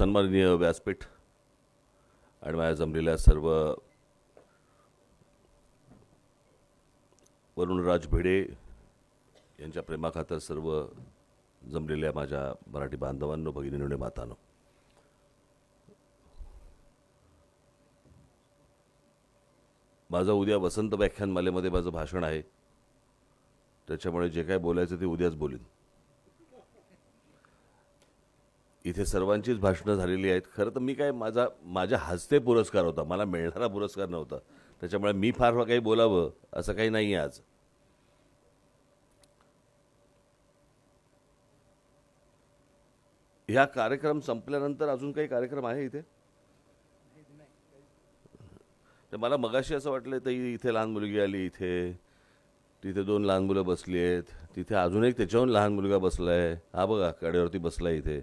सन्माननीय व्यासपीठ आणि माझ्या जमलेल्या सर्व वरुणराज भिडे यांच्या प्रेमाखातर सर्व जमलेल्या माझ्या मराठी बांधवांनो, भगिनींनो आणि मातांनो, माझं उद्या वसंत व्याख्यानमालेमध्ये माझं भाषण आहे. त्याच्यामुळे जे काय बोलायचं ते उद्याच बोलीन. इथे सर्वांचीच भाषणं झालेली आहेत. खरं तर मी काय माझ्या हस्ते पुरस्कार होता, मला मिळणारा पुरस्कार नव्हता. त्याच्यामुळे मी फार काही बोलावं असं काही नाही आहे. आज ह्या कार्यक्रम संपल्यानंतर अजून काही कार्यक्रम आहे इथे? तर मला मगाशी असं वाटलं तर इथे लहान मुलगी आली, तिथे दोन लहान मुलं बसली आहेत, तिथे अजून एक त्याच्याहून लहान मुलगा बसलाय, हा बघा कडेवरती बसलाय इथे.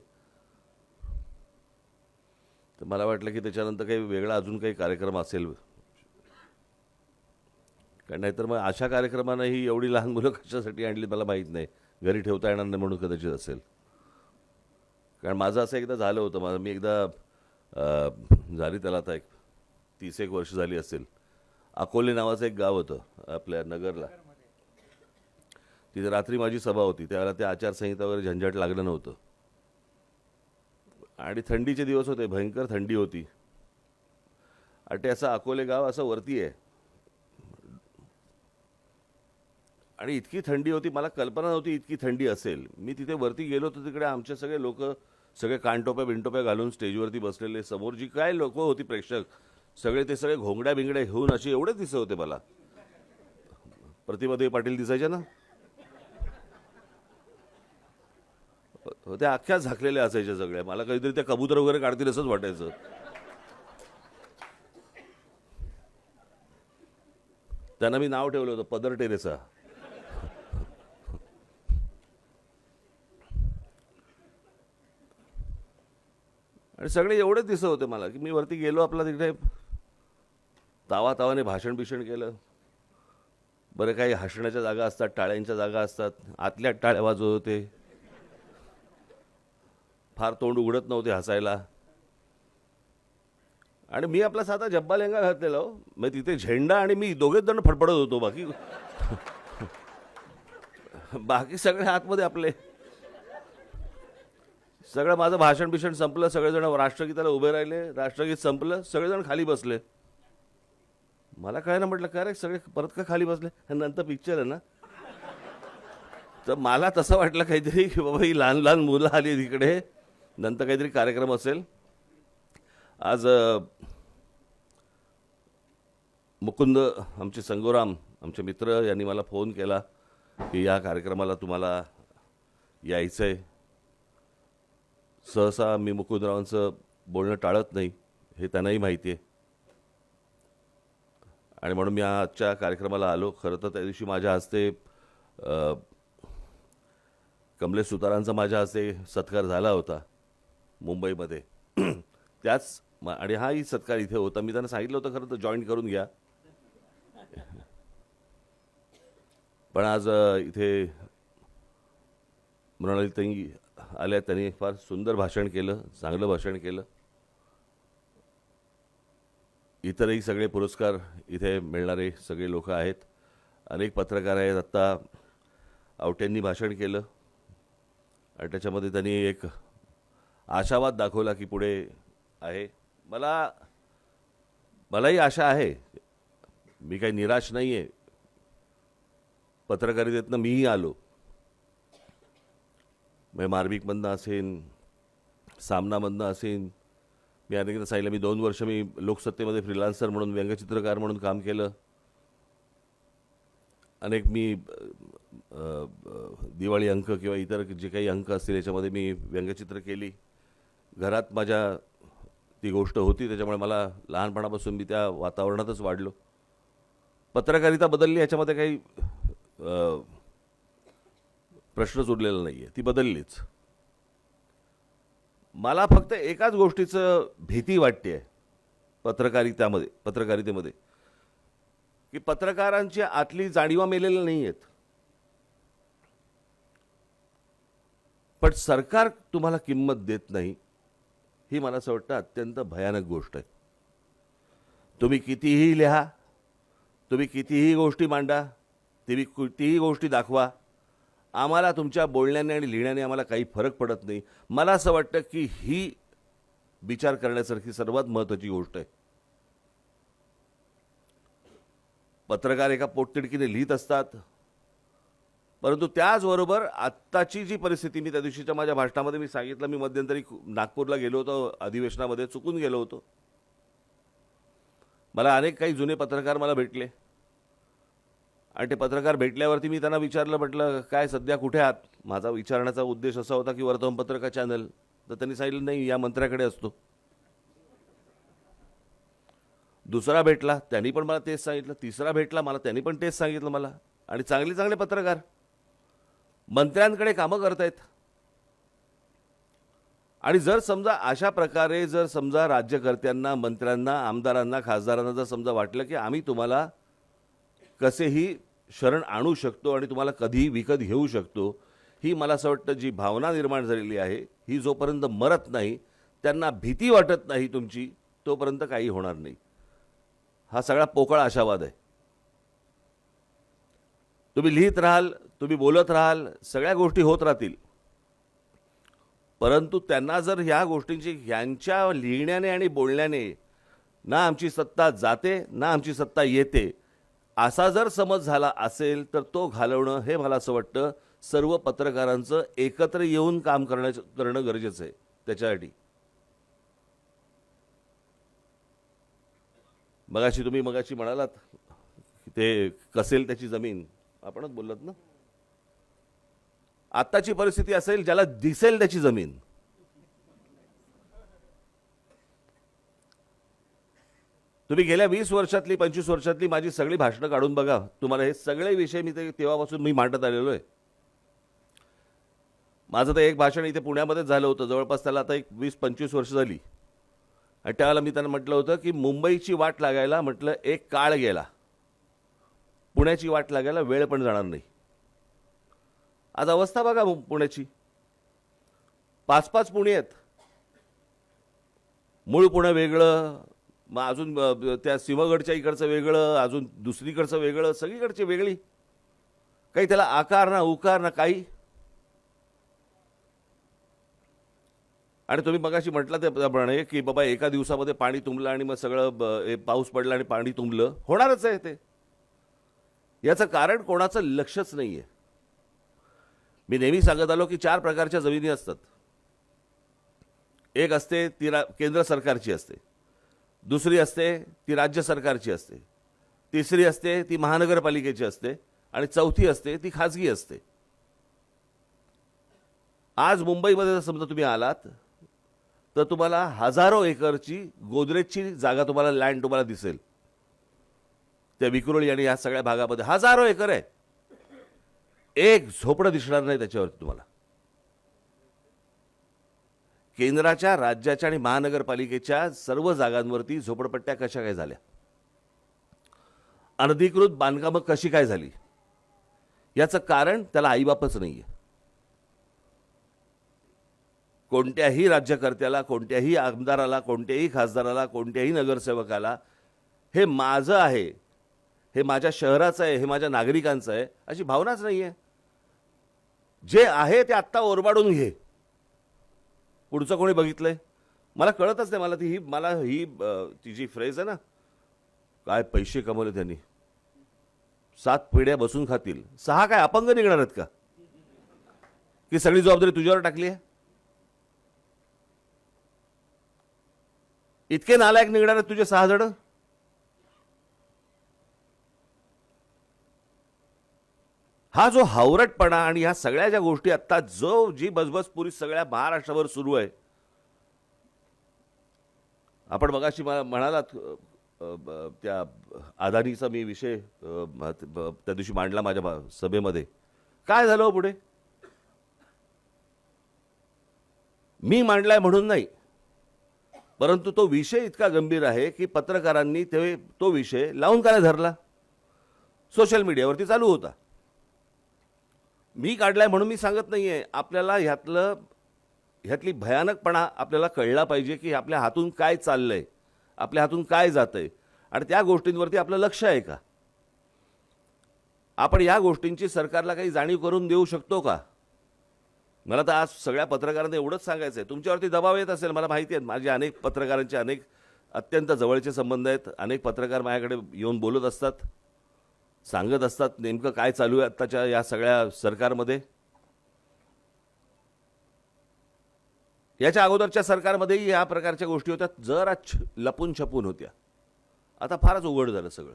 तर मला वाटलं की त्याच्यानंतर काही वेगळा अजून काही कार्यक्रम असेल, कारण नाहीतर मग अशा कार्यक्रमांनाही एवढी लहान मुलं कशासाठी आणली मला माहीत नाही. घरी ठेवता येणार नाही म्हणून कदाचित असेल. कारण माझं असं एकदा झालं होतं. मी एकदा झाली त्याला आता 30 वर्ष झाली असेल. अकोले नावाचं एक गाव होतं आपल्या नगरला. तिथे रात्री माझी सभा होती. त्यावेळेला ते आचारसंहिता वगैरे झंझट लागलं नव्हतं आणि थंडीचे दिवस होते, भयंकर थंडी होती. आणि ते असं अकोले गाव असं वरती आहे आणि इतकी थंडी होती, मला कल्पना नव्हती इतकी थंडी असेल. मी तिथे वरती गेलो तर तिकडे आमचे सगळे लोक सगळे कानटोप्या बिनटोप्या घालून स्टेजवरती बसलेले, समोर जी काय लोक होती प्रेक्षक सगळे, ते सगळे घोंगड्या बिंगड्या घेऊन असे एवढे दिसत होते. मला प्रतिभादेवी पाटील दिसायच्या ना, त्या अख्ख्या झाकलेल्या असायच्या सगळ्या. मला काहीतरी त्या कबूतर वगैरे काढतील असंच वाटायचं. त्यांना मी नाव ठेवलं होतं पदर टेरेसा. आणि सगळे एवढेच दिसत होते मला की मी वरती गेलो, आपला तिकडे तावाने भाषण केलं. बरं, काही हसण्याच्या जागा असतात, टाळ्यांच्या जागा असतात, आतल्या टाळ्या वाजवत होते. फार तोंड उघडत नव्हते हसायला. आणि मी आपला साधा जब्बा लेंगा घातलेला हो. मग तिथे झेंडा आणि मी दोघेच जण फडफडत होतो. बाकी सगळे आतमध्ये आपले. सगळं माझं भाषण संपलं, सगळेजण राष्ट्रगीताला उभे राहिले, राष्ट्रगीत संपलं, सगळेजण खाली बसले. मला काय ना, म्हटलं काय रे सगळे परत का खाली बसले, नंतर पिक्चर आहे ना. तर मला तसं वाटलं काहीतरी की बाबा ही लहान लहान मुलं आली तिकडे, नंतर काहीतरी कार्यक्रम असेल. आज मुकुंद आमचे संगोराम आमचे मित्र यांनी मला फोन केला की या कार्यक्रमाला तुम्हाला यायचं आहे. सहसा मी मुकुंदरावांचं बोलणं टाळत नाही, हे त्यांनाही माहिती आहे. आणि म्हणून मी आजच्या कार्यक्रमाला आलो. खरं तर त्या दिवशी माझ्या हस्ते कमलेश सुतारांचा माझ्या हस्ते सत्कार झाला होता मुंबईमध्ये. त्याच आणि हाही सत्कार इथे होता. मी त्यांना सांगितलं होतं खरं तर जॉईन करून घ्या, पण आज इथे मृणालिताई आल्या. त्यांनी फार सुंदर भाषण केलं, चांगलं भाषण केलं. इतरही सगळे पुरस्कार इथे मिळणारे सगळे लोक आहेत. अनेक पत्रकार आहेत. आत्ता आवट्यांनी भाषण केलं आणि त्याच्यामध्ये त्यांनी एक आशावाद दाखवला की पुढे आहे. मलाही आशा आहे, मी काही निराश नाही आहे. पत्रकारितेतनं मीही आलो. म्हणजे मार्मिकमधनं असेल, सामनामधनं असेल. मी अनेकदा सांगितलं, मी 2 वर्ष मी लोकसत्तेमध्ये फ्रीलान्सर म्हणून, व्यंगचित्रकार म्हणून काम केलं. अनेक मी दिवाळी अंक किंवा इतर जे काही अंक असतील याच्यामध्ये मी व्यंगचित्र केली. घरात माझ्या ती गोष्ट होती, त्याच्यामुळे मला लहानपणापासून मी त्या वातावरणातच वाढलो. पत्रकारिता बदलली याच्यामध्ये काही प्रश्नच उरलेला नाही आहे, ती बदललीच. मला फक्त एकाच गोष्टीचं भीती वाटते पत्रकारितेमध्ये की पत्रकारांची आतली जाणीवा मेलेल्या नाही आहेत. पण सरकार तुम्हाला किंमत देत नाही. ही मला असं वाटतं अत्यंत भयानक गोष्ट आहे. तुम्ही कितीही लिहा, तुम्ही कितीही गोष्टी मांडा, तुम्ही कितीही गोष्टी दाखवा, आम्हाला तुमच्या बोलण्याने आणि लिहिण्याने आम्हाला काही फरक पडत नाही. मला असं वाटतं की ही विचार करण्यासारखी सर्वात महत्त्वाची गोष्ट आहे. पत्रकार एका पोटतिडकीने लिहित असतात, परंतु त्याचबरोबर आत्ताची जी परिस्थिती, मी त्या दिवशीच्या माझ्या भाषणामध्ये मी सांगितलं, मी मध्यंतरी नागपूरला गेलो होतो, अधिवेशनामध्ये चुकून गेलो होतो. मला अनेक काही जुने पत्रकार मला भेटले आणि ते पत्रकार भेटल्यावरती मी त्यांना विचारलं, म्हटलं काय सध्या कुठे आहात. माझा विचारण्याचा उद्देश असा होता की वर्तमानपत्र का चॅनल. तर त्यांनी सांगितलं नाही, या मंत्र्याकडे असतो. दुसरा भेटला, त्यांनी पण मला तेच सांगितलं. तिसरा भेटला मला, त्यांनी पण तेच सांगितलं मला. आणि चांगले चांगले पत्रकार मंत्र्यांकडे कामं करतायत. आणि जर समजा अशा प्रकारे जर समजा राज्यकर्त्यांना, मंत्र्यांना, आमदारांना, खासदारांना जर समजा वाटलं की आम्ही तुम्हाला कसेही शरण आणू शकतो आणि तुम्हाला कधीही विकत घेऊ शकतो, ही मला असं वाटतं जी भावना निर्माण झालेली आहे, ही जोपर्यंत मरत नाही, त्यांना भीती वाटत नाही तुमची, तोपर्यंत काही होणार नाही. हा सगळा पोकळ आशावाद आहे. तुम्ही लिहित राहाल, तुम्ही बोलत राहाल, सगळ्या गोष्टी होत राहतील, परंतु त्यांना जर ह्या गोष्टींची, ह्यांच्या लिहिण्याने आणि बोलण्याने ना आमची सत्ता जाते ना आमची सत्ता येते, असा जर समज झाला असेल तर तो घालवणं हे मला असं वाटतं सर्व पत्रकारांचं एकत्र येऊन काम करणं गरजेचं आहे. त्याच्यासाठी तुम्ही मगाशी म्हणालात ते कसेल त्याची जमीन, आपणच बोललात ना. आत्ताची परिस्थिती असेल ज्याला दिसेल त्याची जमीन. तुम्ही गेल्या 20 वर्षातली 25 वर्षातली माझी सगळी भाषणं काढून बघा, तुम्हाला हे सगळे विषय मी तेव्हापासून मी मांडत आलेलो आहे. माझं तर एक भाषण इथे पुण्यामध्येच झालं होतं, जवळपास त्याला आता एक 20-25 वर्ष झाली. आणि त्यावेळेला मी त्यांना म्हटलं होतं की मुंबईची वाट लागायला म्हटलं एक काळ गेला, पुण्याची वाट लागायला वेळ पण जाणार नाही. आज अवस्था बघा पुण्याची. 5-5 पुणे आहेत. मूळ पुणे वेगळं, मग अजून त्या सिंहगडच्या इकडचं वेगळं, अजून दुसरीकडचं वेगळं, सगळीकडची वेगळी. काही त्याला आकार ना उकार ना काही. आणि तुम्ही मगाशी म्हटलं त्याप्रमाणे की बाबा एका दिवसामध्ये पाणी तुंबलं आणि मग सगळं पाऊस पडला आणि पाणी तुंबलं, होणारच आहे ते. याचं कारण कोणाचं लक्षच नाही आहे. मी नेहमी सांगत आलो की 4 प्रकारच्या जमिनी असतात. एक असते ती केंद्र सरकारची असते, दुसरी असते ती राज्य सरकारची असते, तिसरी असते ती महानगरपालिकेची असते आणि चौथी असते ती खाजगी असते. आज मुंबईमध्ये समजा तुम्ही आलात तर तुम्हाला हजारो एकरची गोदरेजची जागा, तुम्हाला लँड तुम्हाला दिसेल त्या विक्रोळी आणि या सगळ्या भागामध्ये. हजारो एकर आहे. एक झोपडं दिसणार नाही त्याच्यावरती तुम्हाला. केंद्राच्या, राज्याच्या आणि महानगरपालिकेच्या सर्व जागांवरती झोपडपट्ट्या कशा काय झाल्या, अनधिकृत बांधकामं कशी काय झाली, याचं कारण त्याला आईबापच नाहीये. कोणत्याही राज्यकर्त्याला, कोणत्याही आमदाराला, कोणत्याही खासदाराला, कोणत्याही नगरसेवकाला हे माझं आहे, हे माझ्या शहराचं आहे, हे माझ्या नागरिकांचं आहे अशी भावनाच नाहीये. जे आहे ते आत्ता ओरबाडून घे. पुढचं कोणी बघितलंय मला कळतच नाही. मला ही ती जी फ्रेज आहे ना, काय पैसे कमवले त्यांनी, 7 पिढ्या बसून खातील, 6 काय अपंग निघणार आहेत का, की सगळी जबाबदारी तुझ्यावर टाकली आहे. इतके नालायक निघणार आहेत तुझे 6 जण. हा जो हावरटपणा आणि ह्या सगळ्या ज्या गोष्टी आता जी बजबजपुरी सगळ्या महाराष्ट्रावर सुरू आहे. आपण मगाशी म्हणालात त्या अदानीचा मी विषय त्या दिवशी मांडला माझ्या सभेमध्ये. काय झालं पुढे? मी मांडलाय म्हणून नाही, परंतु तो विषय इतका गंभीर आहे की पत्रकारांनी तो विषय लावून काय धरला, सोशल मीडियावरती चालू होता. मी काढलाय म्हणून मी सांगत नाहीये. आपल्याला ह्यातलं ह्यातली भयानकपणा आपल्याला कळला पाहिजे की आपल्या हातून काय चाललंय, आपल्या हातून काय जातंय आणि त्या गोष्टींवरती आपलं लक्ष आहे का? आपण या गोष्टींची सरकारला काही जाणीव करून देऊ शकतो का? मला तर आज सगळ्या पत्रकारांना एवढंच सांगायचं आहे, तुमच्यावरती दबाव येत असेल, मला माहिती आहे. माझे अनेक पत्रकारांचे अनेक अत्यंत जवळचे संबंध आहेत. अनेक पत्रकार माझ्याकडे येऊन बोलत असतात, सांगत असतात नेमकं काय चालू आहे आत्ताच्या या सगळ्या सरकारमध्ये. याच्या अगोदरच्या सरकारमध्येही या प्रकारच्या गोष्टी होत्या, जरा लपून छपून होत्या. आता फारच उघड झालं सगळं.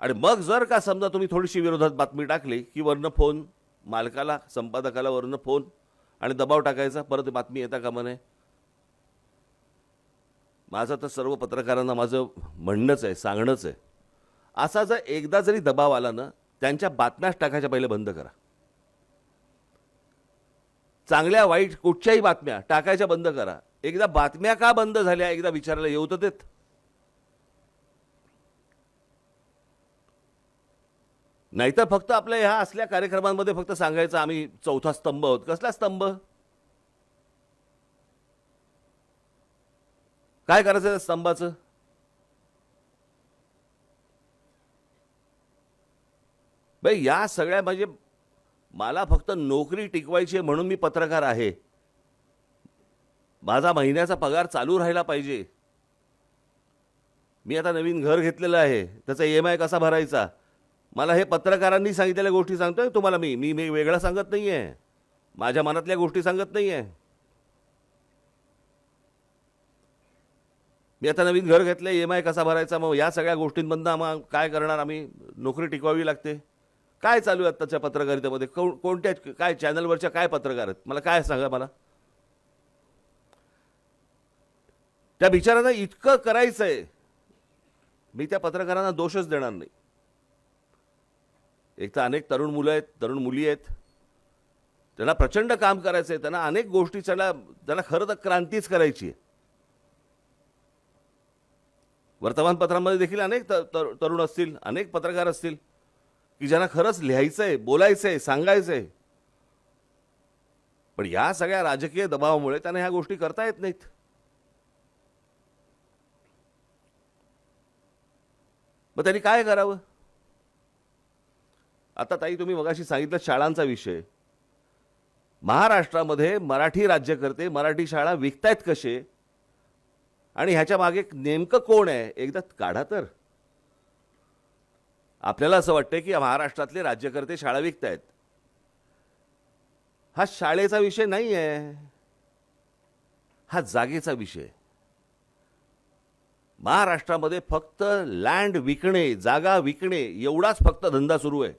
आणि मग जर का समजा तुम्ही थोडीशी विरोधात बातमी टाकली की वरनं फोन मालकाला, संपादकाला वरनं फोन आणि दबाव टाकायचा, परत बातमी येता कामा नये. माझं तर सर्व पत्रकारांना माझं म्हणणंच आहे, सांगणंच आहे, असा जर एकदा जरी दबाव आला ना, त्यांच्या बातम्याच टाकायच्या पहिले बंद करा. चांगल्या वाईट कुठच्याही बातम्या टाकायच्या बंद करा. एकदा बातम्या का बंद झाल्या एकदा विचारायला येऊ तर देत. नाहीतर फक्त आपल्या ह्या असल्या कार्यक्रमांमध्ये फक्त सांगायचं आम्ही चौथा स्तंभ आहोत. कसला स्तंभ? काय करायचं त्या स्तंभाचं? भाई या सगळ्या म्हणजे मला फक्त नोकरी टिकवायची आहे म्हणून मी पत्रकार आहे. माझा महिन्याचा पगार चालू राहिला पाहिजे. मी आता नवीन घर घेतलेलं आहे, त्याचा EMI कसा भरायचा, मला हे पत्रकारांनी सांगितलेल्या गोष्टी सांगतोय तुम्हाला. मी वेगळं सांगत नाहीये, माझ्या मनातल्या गोष्टी सांगत नाहीये. मी आता नवीन घर घेतलं, EMI कसा भरायचा, मग या सगळ्या गोष्टींमधनं मग काय करणार आम्ही? नोकरी टिकवावी लागते. काय चालू आहे आत्ताच्या पत्रकारितेमध्ये? कोणत्या काय चॅनलवरच्या काय पत्रकार आहेत मला काय सांगा मला. त्या बिचारांना इतकं करायचंय, मी त्या पत्रकारांना दोषच देणार नाही. एक तर अनेक तरुण मुलं आहेत, तरुण मुली आहेत, त्यांना प्रचंड काम करायचं आहे, त्यांना अनेक गोष्टी, त्यांना खरं तर क्रांतीच करायची आहे. वर्तमानपत्रांमध्ये देखील अनेक तरुण असतील, अनेक पत्रकार असतील की ज्यांना खरंच लिहायचंय, बोलायचंय, सांगायचंय, पण या सगळ्या राजकीय दबावामुळे त्यांना ह्या गोष्टी करता येत नाहीत. मग त्यांनी काय करावं? आता ताई तुम्ही मगाशी सांगितलं शाळांचा विषय. महाराष्ट्रामध्ये मराठी राज्यकर्ते मराठी शाळा विकतायत कसे आणि ह्याच्या मागे नेमकं कोण आहे एकदा काढा तर. आपल्याला असं वाटतं की महाराष्ट्रातले राज्यकर्ते शाळा विकतायत. हा शाळेचा विषय नाही आहे, हा जागेचा विषय. महाराष्ट्रामध्ये फक्त लँड विकणे, जागा विकणे एवढाच फक्त धंदा सुरू आहे.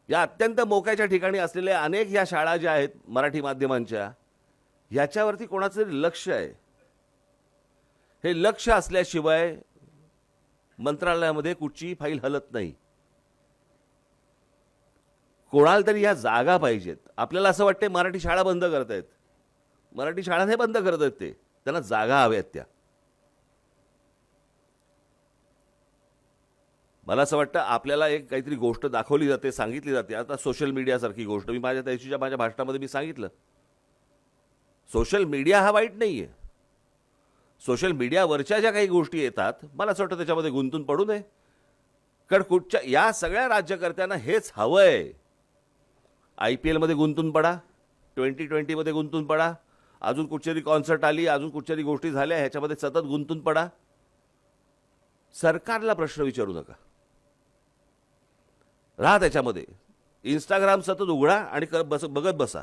या अत्यंत मोक्याच्या ठिकाणी असलेल्या अनेक या शाळा ज्या आहेत मराठी माध्यमांच्या, याच्यावरती कोणाचं तरी लक्ष आहे. हे लक्ष असल्याशिवाय मंत्रालयामध्ये कुठची फाईल हलत नाही. कोणाला तरी ह्या जागा पाहिजेत. आपल्याला असं वाटतं मराठी शाळा बंद करतायत. मराठी शाळा नाही बंद करत आहेत, ते त्यांना जागा हव्यात. त्या मला असं वाटतं आपल्याला एक काहीतरी गोष्ट दाखवली जाते, सांगितली जाते. आता सोशल मीडियासारखी गोष्ट मी माझ्या भाषणामध्ये मी सांगितलं, सोशल मीडिया हा वाईट नाही आहे. सोशल मीडियावरच्या ज्या काही गोष्टी येतात मला असं वाटतं त्याच्यामध्ये गुंतून पडू नये. कारण कुठच्या या सगळ्या राज्यकर्त्यांना हेच हवं आहे. IPL मध्ये गुंतून पडा, 2020 गुंतून पडा, अजून कुठच्यातरी कॉन्सर्ट आली, अजून कुठच्यातरी गोष्टी झाल्या, ह्याच्यामध्ये सतत गुंतून पडा. सरकारला प्रश्न विचारू नका, राहा त्याच्यामध्ये. इंस्टाग्राम सतत उघडा आणि बघत बसा.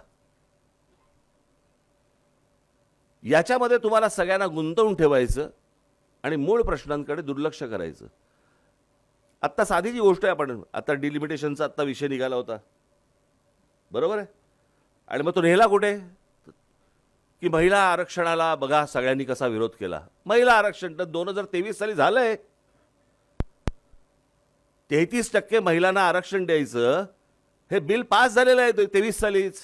याच्यामध्ये तुम्हाला सगळ्यांना गुंतवून ठेवायचं आणि मूळ प्रश्नांकडे दुर्लक्ष करायचं. आत्ता साधी जी गोष्ट आहे, आपण आता डिलिमिटेशनचा आत्ता विषय निघाला होता, बरोबर आहे, आणि मग तो नेला कुठे की महिला आरक्षणाला बघा सगळ्यांनी कसा विरोध केला. महिला आरक्षण तर 2023 साली झालंय. 33% महिलांना आरक्षण द्यायचं हे बिल पास झालेलं आहे 23 सालीच.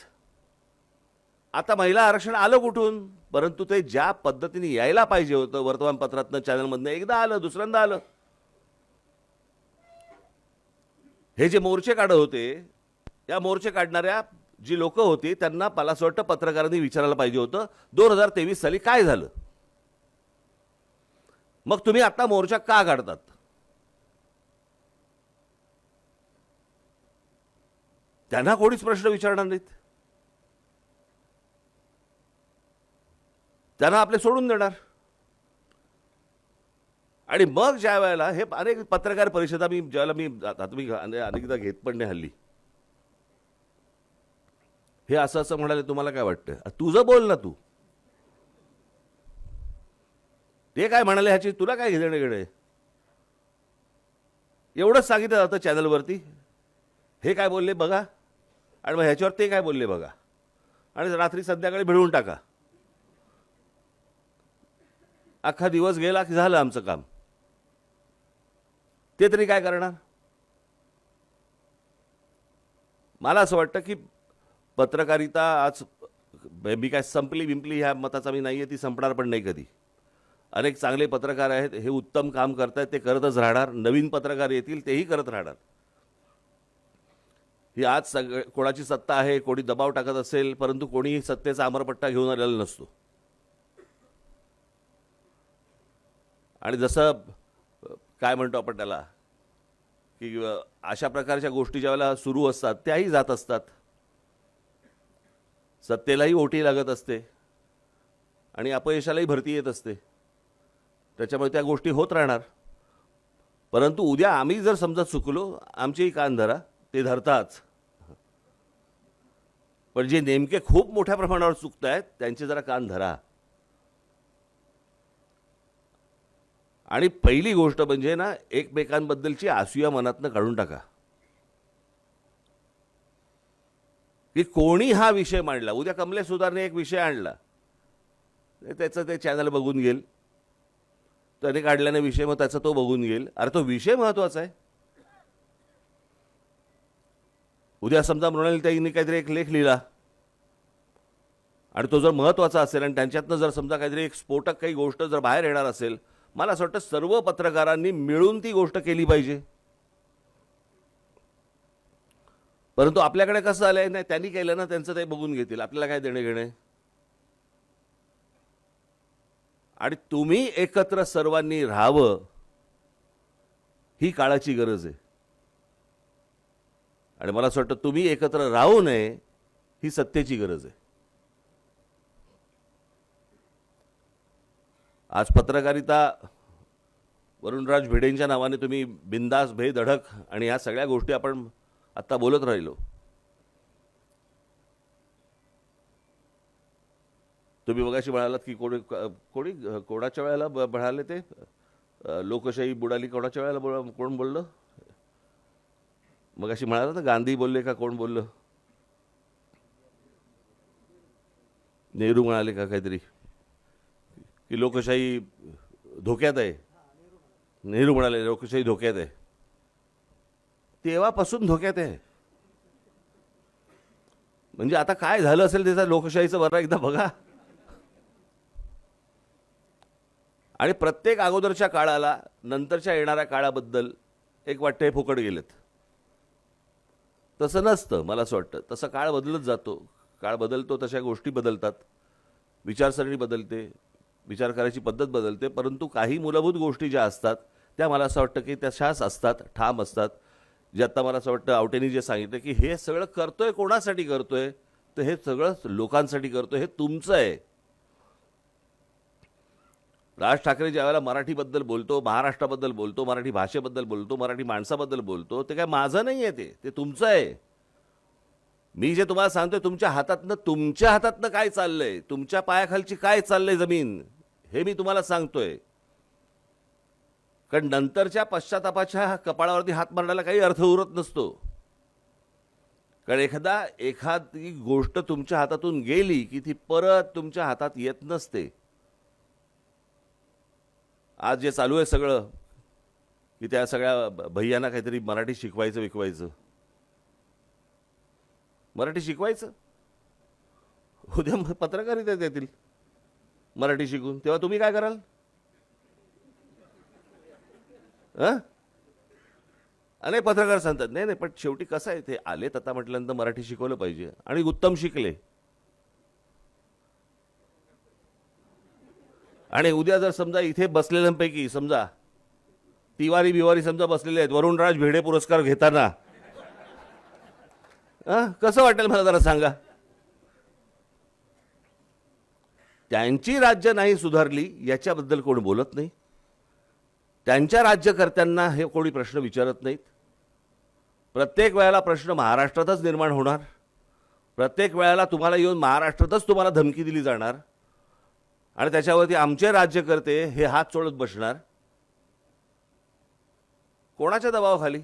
आता महिला आरक्षण आलं कुठून? परंतु ते ज्या पद्धतीने यायला पाहिजे होतं वर्तमानपत्रातनं, चॅनलमधनं, एकदा आलं, दुसऱ्यांदा आलं. हे जे मोर्चे काढत होते, या मोर्चे काढणाऱ्या जी लोक होती त्यांना मला असं वाटतं पत्रकारांनी विचारायला पाहिजे होतं 2023 साली काय झालं, मग तुम्ही आता मोर्चा का काढतात. त्यांना कोणीच प्रश्न विचारणार नाहीत, त्यांना आपले सोडून देणार. आणि मग ज्या वेळेला हे अनेक पत्रकार परिषदा मी ज्यावेळेला मी आता मी अनेकदा घेत पण नाही हल्ली, हे असं असं म्हणाले तुम्हाला काय वाटतं, तुझं बोल ना, तू ते काय म्हणाले ह्याची तुला काय घेणं घेणे. एवढंच सांगितलं जातं चॅनलवरती, हे काय बोलले बघा आणि मग ह्याच्यावर ते काय बोलले बघा आणि रात्री संध्याकाळी भिडवून टाका. अख्खा दिवस गेला की झालं आमचं काम. ते तरी काय करणार. मला असं वाटतं की पत्रकारिता आज मी काय संपली बिंपली ह्या मताचा मी नाही आहे, ती संपणार पण नाही कधी. अनेक चांगले पत्रकार आहेत, हे उत्तम काम करतायत, ते करतच राहणार. नवीन पत्रकार येतील तेही करत राहणार. ही आज कोणाची सत्ता आहे, कोणी दबाव टाकत असेल, परंतु कोणीही सत्तेचा अमरपट्टा घेऊन आलेला नसतो. आणि जसं काय म्हणतो आपण त्याला की अशा प्रकारच्या गोष्टी ज्यावेळेला सुरू असतात त्याही जात असतात, सत्तेलाही ओटी लागत असते आणि अपयशालाही भरती येत असते. त्याच्यामुळे त्या गोष्टी होत राहणार. परंतु उद्या आम्ही जर समजा चुकलो, आमचेही कान धरा, ते धरताच. पण जे नेमके खूप मोठ्या प्रमाणावर चुकतायत त्यांचे जरा कान धरा. आणि पहिली गोष्ट म्हणजे ना, एकमेकांबद्दलची असूया मनातनं काढून टाका. की कोणी हा विषय मांडला, उद्या कमलेश सुतारने एक विषय आणला, त्याचं ते चॅनल बघून घेईल, त्याने काढल्याने विषय, मग त्याचा तो बघून घेईल. अरे तो विषय महत्वाचा आहे. उद्या समजा मृणालीताईंनी काहीतरी एक लेख लिहिला आणि तो जर महत्वाचा असेल आणि त्यांच्यातनं जर समजा काहीतरी एक स्फोटक काही गोष्ट जर बाहेर येणार असेल, मला असं वाटतं सर्व पत्रकारांनी मिळून ती गोष्ट केली पाहिजे. परंतु आपल्याकडे कसं आलंय, नाही त्यांनी केलं ना, त्यांचं ते बघून घेतील, आपल्याला काय देणे घेणे. आणि तुम्ही एकत्र सर्वांनी राहावं ही काळाची गरज आहे. आणि मला असं वाटतं तुम्ही एकत्र राहू नये ही सत्तेची गरज आहे. आज पत्रकारिता वरुणराज भिडेंच्या नावाने तुम्ही बिंदास बेधडक आणि ह्या सगळ्या गोष्टी आपण आता बोलत राहिलो. तुम्ही बघाशी म्हणालात की कोणी कोणाच्या वेळेला म्हणाले ते लोकशाही बुडाली, कोणाच्या वेळेला कोण बोललं मग अशी म्हणाला तर गांधी बोलले का कोण बोललं, नेहरू म्हणाले का काहीतरी की लोकशाही धोक्यात आहे. नेहरू म्हणाले लोकशाही धोक्यात आहे. तेव्हापासून धोक्यात आहे. म्हणजे आता काय झालं असेल त्याचा लोकशाहीचं बरं एकदा बघा. आणि प्रत्येक अगोदरच्या काळाला नंतरच्या येणाऱ्या काळाबद्दल एक वाटतं हे फुकट गेलेत. तसं नसतं. मला असं वाटतं तसं काळ बदलत जातो. काळ बदलतो तशा गोष्टी बदलतात, विचारसरणी बदलते, विचार करायची पद्धत बदलते. परंतु काही मूलभूत गोष्टी ज्या असतात त्या मला असं वाटतं की तशाच असतात, ठाम असतात. जे आता मला असं वाटतं आवटेंनी जे सांगितलं की हे सगळं करतोय कोणासाठी करतोय, तर हे सगळं लोकांसाठी करतोय, हे तुमचं आहे. राज ठाकरे ज्यावेळेला मराठीबद्दल बोलतो, महाराष्ट्राबद्दल बोलतो, मराठी भाषेबद्दल बोलतो, मराठी माणसाबद्दल बोलतो, ते काय माझं नाही आहे, ते तुमचं आहे. मी जे तुम्हाला सांगतोय तुमच्या हातातनं काय चाललंय, तुमच्या पायाखालची काय चाललंय जमीन, हे मी तुम्हाला सांगतोय. कारण नंतरच्या पश्चातापाच्या कपाळावरती हात मारण्याला काही अर्थ उरत नसतो. कारण एखादी गोष्ट तुमच्या हातातून गेली की ती परत तुमच्या हातात येत नसते. आज जे चालू आहे सगळं की त्या सगळ्या भैयांना काहीतरी मराठी शिकवायचं, मराठी शिकवायचं, उद्या पत्रकारिता येतील मराठी शिकून, तेव्हा तुम्ही काय कराल? अनेक पत्रकार सांगतात नाही नाही, पण शेवटी कसं आहे, ते आलेत आता म्हटल्यानंतर मराठी शिकवलं पाहिजे आणि उत्तम शिकले. आणि उद्या जर समजा इथे बसलेल्यांपैकी समजा तिवारी बिवारी समजा बसलेले आहेत वरुणराज भिडे पुरस्कार घेताना, कसं वाटेल मला जरा सांगा. त्यांची राज्य नाही सुधारली याच्याबद्दल कोण बोलत नाही. त्यांच्या राज्यकर्त्यांना हे कोणी प्रश्न विचारत नाहीत. प्रत्येक वेळेला प्रश्न महाराष्ट्रातच निर्माण होणार. प्रत्येक वेळेला तुम्हाला येऊन महाराष्ट्रातच तुम्हाला धमकी दिली जाणार आणि त्याच्यावरती आमचे राज्यकर्ते हे हात चोळत बसणार. कोणाच्या दबावाखाली?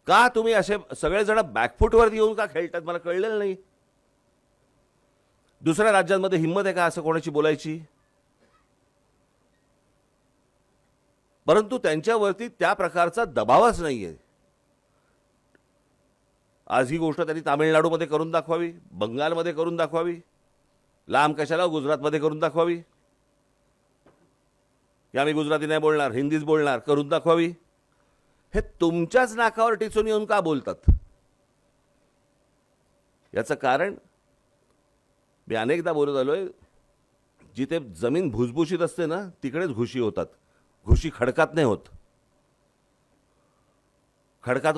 का तुम्ही असे सगळेजण बॅकफूटवरती येऊन का खेळतात मला कळलेलं नाही. दुसऱ्या राज्यांमध्ये हिंमत आहे का असं कोणाची बोलायची? परंतु त्यांच्यावरती त्या प्रकारचा दबावच नाहीये. आज ही गोष्ट त्यांनी तामिळनाडूमध्ये करून दाखवावी, बंगालमध्ये करून दाखवावी, लांब कशाला गुजरातमध्ये करून दाखवावी. या मी गुजराती नाही बोलणार, हिंदीच बोलणार, करून दाखवावी. हे तुमच्याच नाकावर टिचून येऊन का बोलतात? याचं कारण मी अनेकदा बोलत आलोय, जिथे जमीन भुसभुशीत असते ना तिकडेच घुशी होतात. घुशी खडकात नाही होत. खडकात